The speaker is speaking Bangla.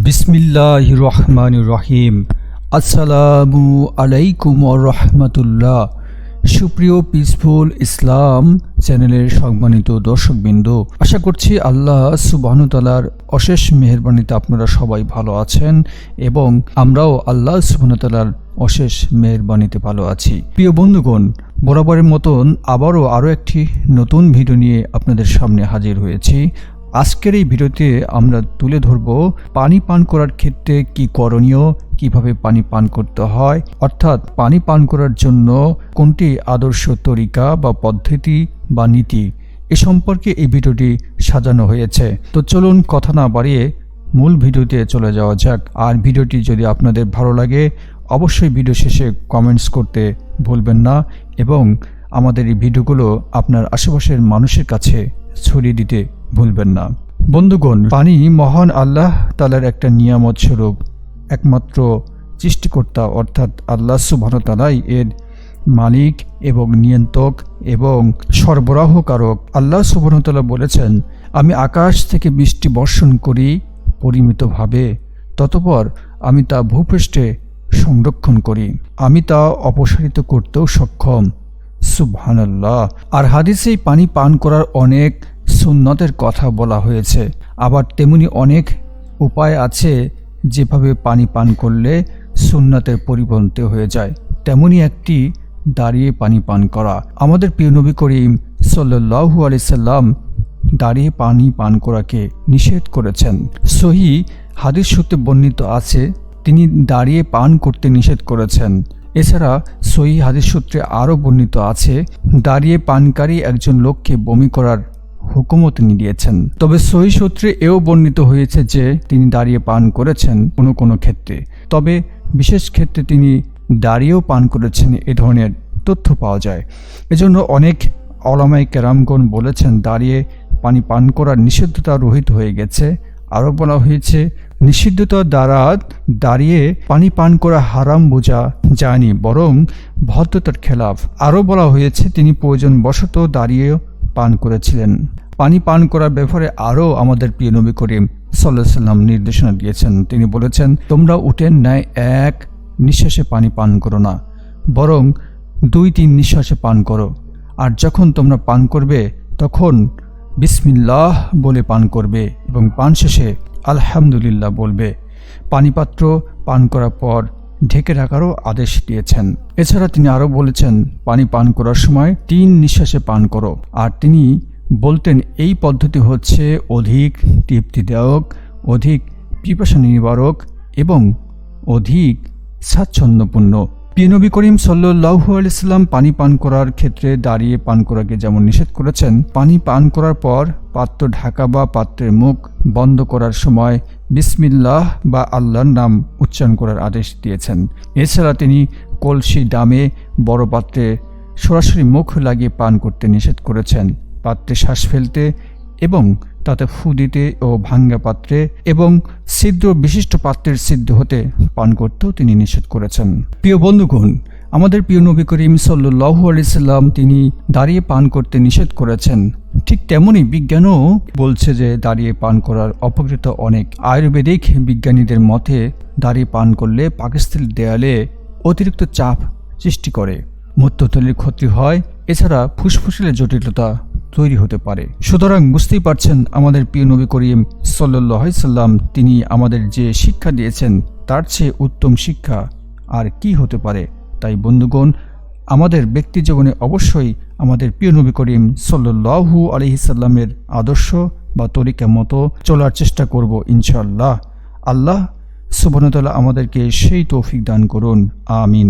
বিসমিল্লাহির রহমানির রহিম। আসসালামু আলাইকুম ওয়া রাহমাতুল্লাহ। সুপ্রিয় পিসফুল ইসলাম চ্যানেলের সম্মানিত দর্শকবৃন্দ, আশা করছি আল্লাহ সুবহানাহু ওয়া তাআলার অশেষ মেহেরবানিতে আপনারা সবাই ভালো আছেন এবং আমরাও আল্লাহ সুবহানাহু ওয়া তাআলার অশেষ মেহেরবানিতে ভালো আছি। প্রিয় বন্ধুগণ, বরাবরের মতন আরও একটি নতুন ভিডিও নিয়ে আপনাদের সামনে হাজির হয়েছি। আজকের এই ভিডিওতে আমরা তুলে ধরব পানি পান করার ক্ষেত্রে কি করণীয়, কিভাবে পানি পান করতে হয়, অর্থাৎ পানি পান করার জন্য কোনটি আদর্শ তরিকা বা পদ্ধতি বা নীতি, এ সম্পর্কে এই ভিডিওটি সাজানো হয়েছে। তো চলুন কথা না বাড়িয়ে মূল ভিডিওতে চলে যাওয়া যাক। আর ভিডিওটি যদি আপনাদের ভালো লাগে অবশ্যই ভিডিও শেষে কমেন্টস করতে ভুলবেন না এবং আমাদের এই ভিডিওগুলো আপনার আশেপাশের মানুষের কাছে ছড়িয়ে দিতে ভুলবেন না। বন্ধুগণ, পানি মহান আল্লাহ তাআলার একটা নিয়ামত স্বরূপ। একমাত্র সৃষ্টিকর্তা অর্থাৎ আল্লাহ সুবহানাহু ওয়া তাআলাই এর মালিক এবং নিয়ন্ত্রক এবং সরবরাহকারক। আল্লাহ সুবহানাহু ওয়া তাআলা বলেছেন, আমি আকাশ থেকে বৃষ্টি বর্ষণ করি পরিমিতভাবে, ততপর আমি তা ভূপৃষ্ঠে সংরক্ষণ করি, আমি তা অপসারিত করতেও সক্ষম। সুবহানাল্লাহ। আর হাদিসেই পানি পান করার অনেক সুন্নতের কথা বলা হয়েছে। আবার তেমনি অনেক উপায় আছে যেভাবে পানি পান করলে সুন্নতের পরিপন্থী হয়ে যায়। তেমনি একটি দাঁড়িয়ে পানি পান করা। আমাদের প্রিয় নবী করিম সাল্লাল্লাহু আলাইহি সাল্লাম দাঁড়িয়ে পানি পান করাকে নিষেধ করেছেন। সহিহ হাদিস সূত্রে বর্ণিত আছে তিনি দাঁড়িয়ে পান করতে নিষেধ করেছেন। এছাড়া সহিহ হাদিস সূত্রে আরও বর্ণিত আছে দাঁড়িয়ে পানকারী একজন লোককে বমি করার হুকুমও তিনি দিয়েছেন। তবে সহিহ সূত্রে এও বর্ণিত হয়েছে যে তিনি দাঁড়িয়ে পান করেছেন কোনো ক্ষেত্রে, তবে বিশেষ ক্ষেত্রে তিনি দাঁড়িয়েও পান করেছেন, এ ধরনের তথ্য পাওয়া যায়। এজন্য অনেক উলামায়ে কেরামগণ বলেছেন দাঁড়িয়ে পানি পান করার নিষিদ্ধতা রহিত হয়ে গেছে। আরও বলা হয়েছে নিষিদ্ধতার দ্বারা দাঁড়িয়ে পানি পান করা হারাম বোঝা যায়নি, বরং ভদ্রতার খেলাফ। আরও বলা হয়েছে তিনি প্রয়োজনবশত দাঁড়িয়ে পান করেছিলেন। পানি পান করার ব্যাপারে আরও আমাদের প্রিয় নবী করিম সাল্লাল্লাহু আলাইহি সাল্লাম নির্দেশনা দিয়েছেন। তিনি বলেছেন, তোমরা উটের ন্যায় এক নিঃশ্বাসে পানি পান করো না, বরং 2-3 নিঃশ্বাসে পান করো। আর যখন তোমরা পান করবে তখন বিসমিল্লাহ বলে পান করবে এবং পান শেষে আলহামদুলিল্লাহ বলবে। পানিপাত্র পান করার পর ঢেকে রাখারও আদেশ দিয়েছেন। এছাড়া তিনি আরও বলেছেন পানি পান করার সময় 3 নিঃশ্বাসে পান করো। আর তিনি বলতেন এই পদ্ধতি হচ্ছে অধিক তৃপ্তিদায়ক, অধিক পিপাসা নিবারক এবং অধিক স্বাচ্ছন্দ্যপূর্ণ। প্রিয় নবী করিম সাল্লাল্লাহু আলাইহি সাল্লাম পানি পান করার ক্ষেত্রে দাঁড়িয়ে পান করাকে যেমন নিষেধ করেছেন, পানি পান করার পর পাত্র ঢাকা বা পাত্রের মুখ বন্ধ করার সময় বিসমিল্লাহ বা আল্লাহর নাম উচ্চারণ করার আদেশ দিয়েছেন। এছাড়া তিনি কলসি ডামে বড় পাত্রে সরাসরি মুখ লাগিয়ে পান করতে নিষেধ করেছেন। পাত্রে শ্বাস ফেলতে এবং তাতে ফু দিতে ও ভাঙ্গা পাত্রে এবং ছিদ্র বিশিষ্ট পাত্রের ছিদ্র হতে পান করতেও তিনি নিষেধ করেছেন। প্রিয় বন্ধুগণ, আমাদের প্রিয় নবী করিম সাল্লাল্লাহু আলাইহি সাল্লাম তিনি দাঁড়িয়ে পান করতে নিষেধ করেছেন। ঠিক তেমনই বিজ্ঞানও বলছে যে দাঁড়িয়ে পান করার অপকৃত অনেক। আয়ুর্বেদিক বিজ্ঞানীদের মতে দাঁড়িয়ে পান করলে পাকস্থলীর দেয়ালে অতিরিক্ত চাপ সৃষ্টি করে, মূত্রথলির ক্ষতি হয়, এছাড়া ফুসফুসের জটিলতা তৈরি হতে পারে। সুতরাং বুঝতেই পারছেন আমাদের প্রিয় নবী করিম সাল্লাল্লাহু আলাইহি সাল্লাম তিনি আমাদের যে শিক্ষা দিয়েছেন তার চেয়ে উত্তম শিক্ষা আর কি হতে পারে। তাই বন্ধুগণ, আমাদের ব্যক্তি জীবনে অবশ্যই আমাদের প্রিয় নবী করিম সাল্লাল্লাহু আলাইহি সাল্লামের আদর্শ বা তরিকা মতো চলার চেষ্টা করব ইনশাআল্লাহ। আল্লাহ সুবহানাহু ওয়া তাআলা আমাদেরকে সেই তৌফিক দান করুন। আমিন।